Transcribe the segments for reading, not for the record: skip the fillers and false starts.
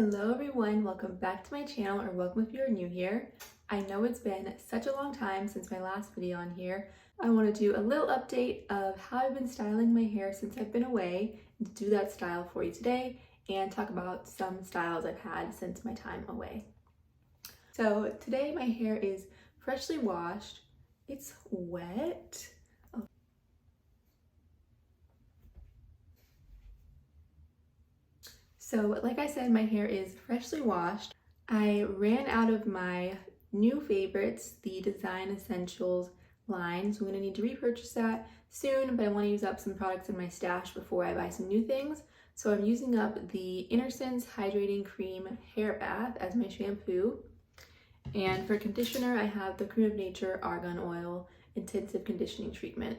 Hello everyone, welcome back to my channel, or welcome if you're new here. I know it's been such a long time since my last video on here. I want to do a little update of how I've been styling my hair since I've been away, and do that style for you today and talk about some styles I've had since my time away. So today my hair is freshly washed. It's wet. So like I said, my hair is freshly washed. I ran out of my new favorites, the Design Essentials line, so I'm gonna need to repurchase that soon, but I wanna use up some products in my stash before I buy some new things. So I'm using up the Innersense Hydrating Cream Hair Bath as my shampoo. And for conditioner, I have the Cream of Nature Argan Oil Intensive Conditioning Treatment.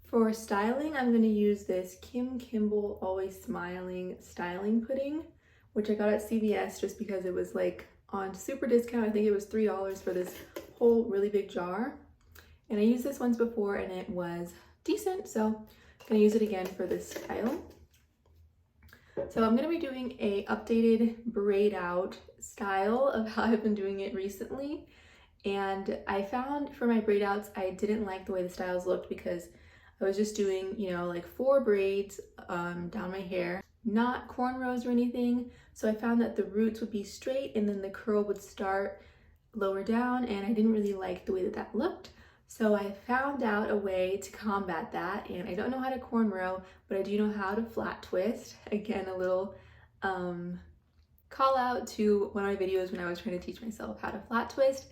For styling, I'm going to use this Kim Kimble Always Smiling Styling Pudding, which I got at CVS just because it was like on super discount. I think it was $3 for this whole really big jar. And I used this once before and it was decent, so I'm going to use it again for this style. So I'm going to be doing a updated braid out style of how I've been doing it recently. And I found for my braid outs, I didn't like the way the styles looked because I was just doing, like 4 braids down my hair, not cornrows or anything. So I found that the roots would be straight and then the curl would start lower down, and I didn't really like the way that that looked. So I found out a way to combat that, and I don't know how to cornrow, but I do know how to flat twist. Again, a little call out to one of my videos when I was trying to teach myself how to flat twist.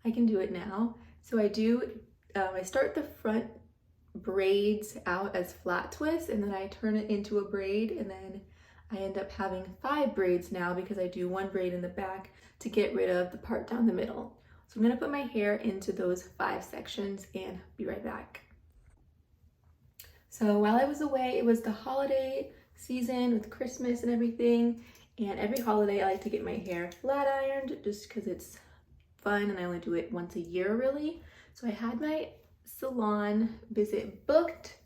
I can do it now. So I start the front braids out as flat twists, and then I turn it into a braid, and then I end up having 5 braids now because I do 1 braid in the back to get rid of the part down the middle. So I'm going to put my hair into those 5 sections and be right back. So while I was away, it was the holiday season with Christmas and everything, and every holiday I like to get my hair flat ironed just because it's fun and I only do it once a year really. So I had my salon visit booked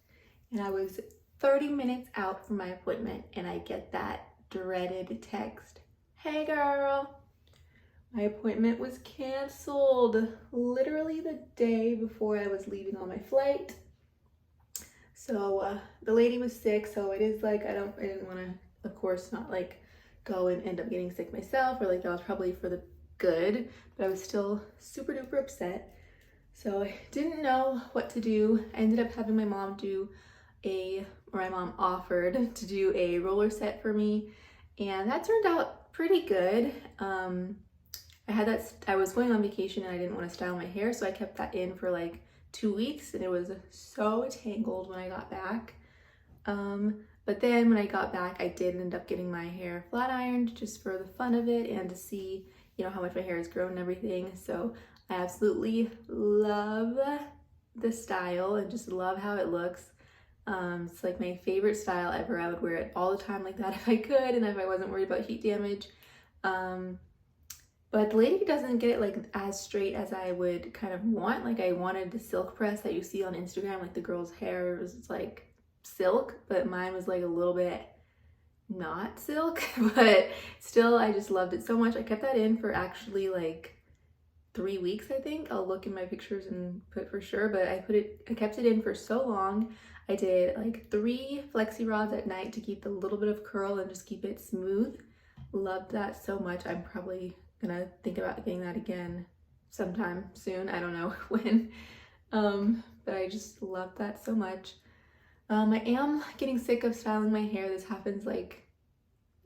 and I was 30 minutes out from my appointment and I get that dreaded text. Hey girl, my appointment was canceled literally the day before I was leaving on my flight. So the lady was sick, so it is like I didn't want to, of course, not like go and end up getting sick myself, or like that was probably for the good, but I was still super duper upset. So I didn't know what to do. I ended up having my mom my mom offered to do a roller set for me, and that turned out pretty good. I was going on vacation and I didn't want to style my hair, so I kept that in for like 2 weeks, and it was so tangled when I got back. But then when I got back, I did end up getting my hair flat ironed just for the fun of it and to see, how much my hair has grown and everything. So I absolutely love the style and just love how it looks. It's like my favorite style ever. I would wear it all the time like that if I could and if I wasn't worried about heat damage. But the lady doesn't get it like as straight as I would kind of want. Like I wanted the silk press that you see on Instagram, like the girl's hair was like silk, but mine was like a little bit not silk, but still I just loved it so much. I kept that in for actually like 3 weeks, I think. I'll look in my pictures and put for sure, but I kept it in for so long. I did like 3 flexi rods at night to keep the little bit of curl and just keep it smooth. Loved that so much. I'm probably gonna think about getting that again sometime soon. I don't know when, but I just love that so much. I am getting sick of styling my hair. This happens like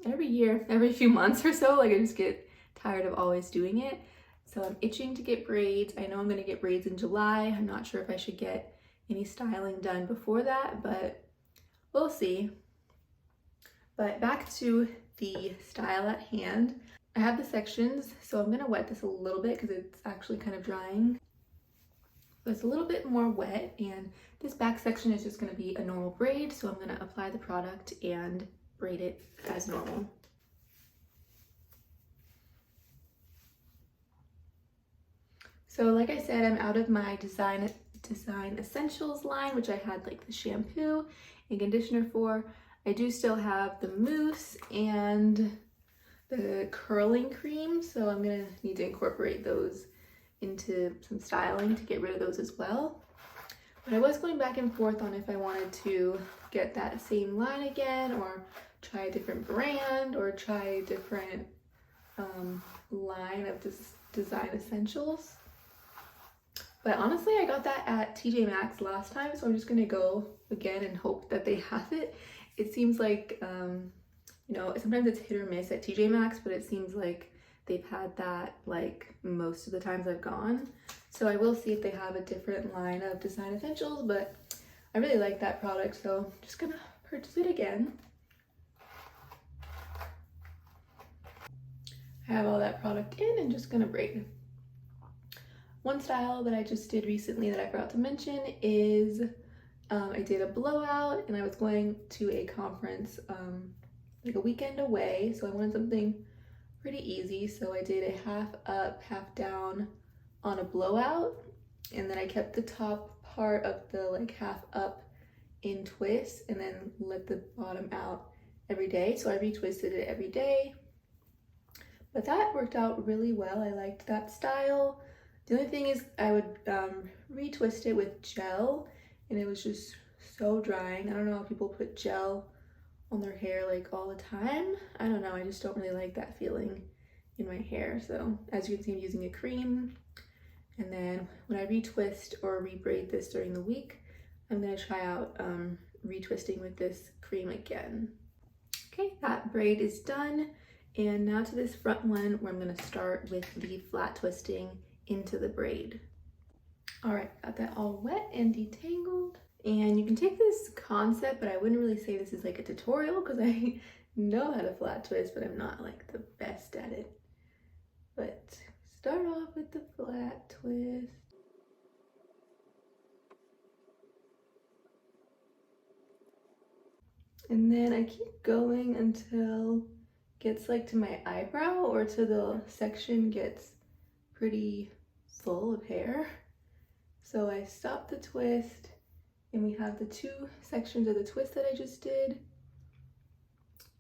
every year, every few months or so. Like I just get tired of always doing it. So I'm itching to get braids. I know I'm gonna get braids in July. I'm not sure if I should get any styling done before that, but we'll see. But back to the style at hand. I have the sections, so I'm gonna wet this a little bit because it's actually kind of drying. So it's a little bit more wet, and this back section is just gonna be a normal braid, so I'm gonna apply the product and braid it as normal. So like I said, I'm out of my Design Essentials line, which I had like the shampoo and conditioner for. I do still have the mousse and the curling cream, so I'm gonna need to incorporate those into some styling to get rid of those as well. But I was going back and forth on if I wanted to get that same line again, or try a different brand, or try a different line of design essentials. But honestly, I got that at TJ Maxx last time, so I'm just gonna go again and hope that they have it. It seems like, you know, sometimes it's hit or miss at TJ Maxx, but it seems like they've had that like most of the times I've gone. So I will see if they have a different line of design essentials, but I really like that product, so I'm just gonna purchase it again. I have all that product in and just gonna braid. One style that I just did recently that I forgot to mention is I did a blowout, and I was going to a conference like a weekend away, so I wanted something pretty easy. So I did a half up, half down on a blowout, and then I kept the top part of the like half up in twist and then let the bottom out every day. So I retwisted it every day, but that worked out really well. I liked that style. The only thing is I would retwist it with gel, and it was just so drying. I don't know if people put gel on their hair like all the time. I don't know, I just don't really like that feeling in my hair. So as you can see, I'm using a cream, and then when I retwist or rebraid this during the week, I'm gonna try out retwisting with this cream again. Okay, that braid is done, and now to this front one where I'm gonna start with the flat twisting into the braid. All right, got that all wet and detangled. And you can take this concept, but I wouldn't really say this is like a tutorial because I know how to flat twist, but I'm not like the best at it. But start off with the flat twist. And then I keep going until it gets like to my eyebrow, or to the section gets pretty full of hair. So I stop the twist, and we have the two sections of the twist that I just did.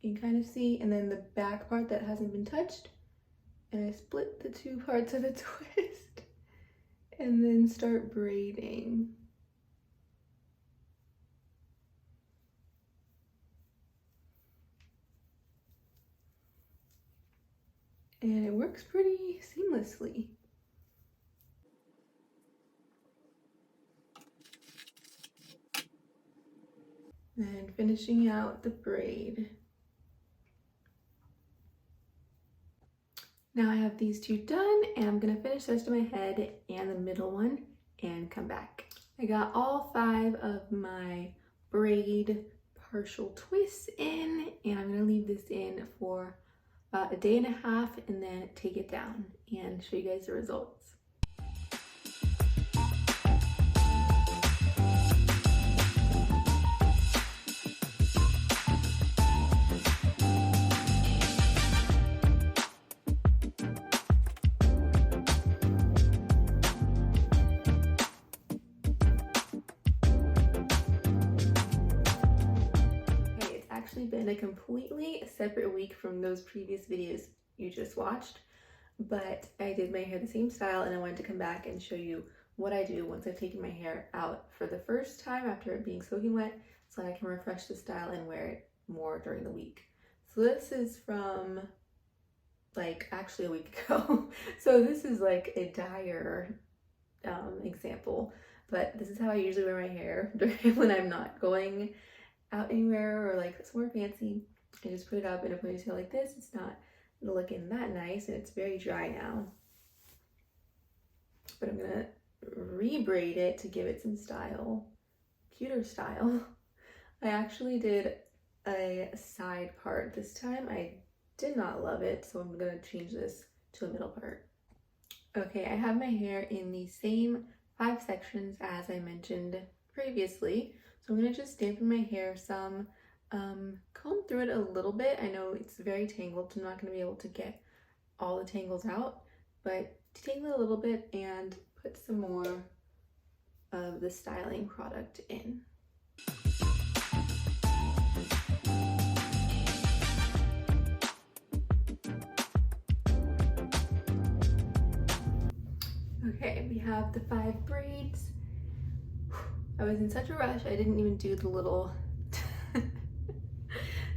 You can kind of see, and then the back part that hasn't been touched. And I split the two parts of the twist and then start braiding. And it works pretty seamlessly. And finishing out the braid. Now I have these two done, and I'm gonna finish the rest of my head and the middle one and come back. I got all 5 of my braid partial twists in, and I'm gonna leave this in for about a day and a half and then take it down and show you guys the results. Been a completely separate week from those previous videos you just watched, but I did my hair the same style, and I wanted to come back and show you what I do once I've taken my hair out for the first time after it being soaking wet, so I can refresh the style and wear it more during the week. So this is from like actually a week ago. So this is like a dire example, but this is how I usually wear my hair when I'm not going out anywhere or like somewhere fancy. I just put it up in a ponytail like this. It's not looking that nice, and it's very dry now. But I'm gonna re-braid it to give it some style, cuter style. I actually did a side part this time. I did not love it, so I'm gonna change this to a middle part. Okay, I have my hair in the same 5 sections as I mentioned previously. So I'm gonna just dampen my hair some, comb through it a little bit. I know it's very tangled, so I'm not gonna be able to get all the tangles out, but detangle it a little bit and put some more of the styling product in. Okay, we have the 5 braids. I was in such a rush, I didn't even do the little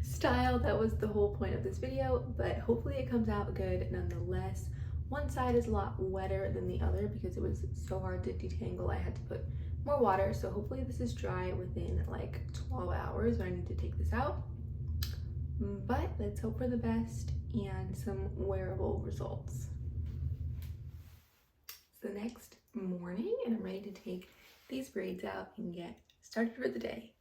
style that was the whole point of this video, but hopefully it comes out good nonetheless. One side is a lot wetter than the other because it was so hard to detangle. I had to put more water, so hopefully this is dry within like 12 hours or I need to take this out. But let's hope for the best and some wearable results. It's the next morning and I'm ready to take these braids out and get started for the day.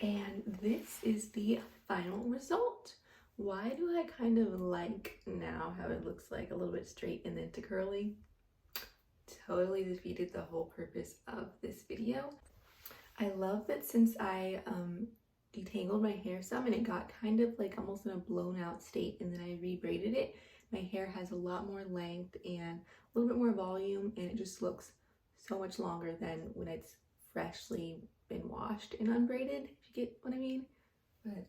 And this is the final result. Why do I kind of like now how it looks like a little bit straight and then to curly? Totally defeated the whole purpose of this video. I love that since I detangled my hair some and it got kind of like almost in a blown out state and then I rebraided it, my hair has a lot more length and a little bit more volume and it just looks so much longer than when it's freshly been washed and unbraided, if you get what I mean. But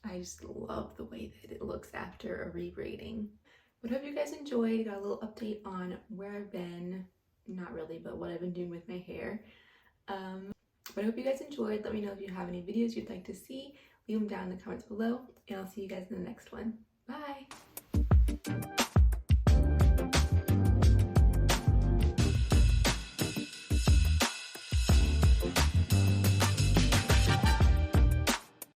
I just love the way that it looks after a rebraiding. But I hope you guys enjoyed. Got a little update on where I've been, not really, but what I've been doing with my hair. But I hope you guys enjoyed. Let me know if you have any videos you'd like to see. Leave them down in the comments below, and I'll see you guys in the next one. Bye!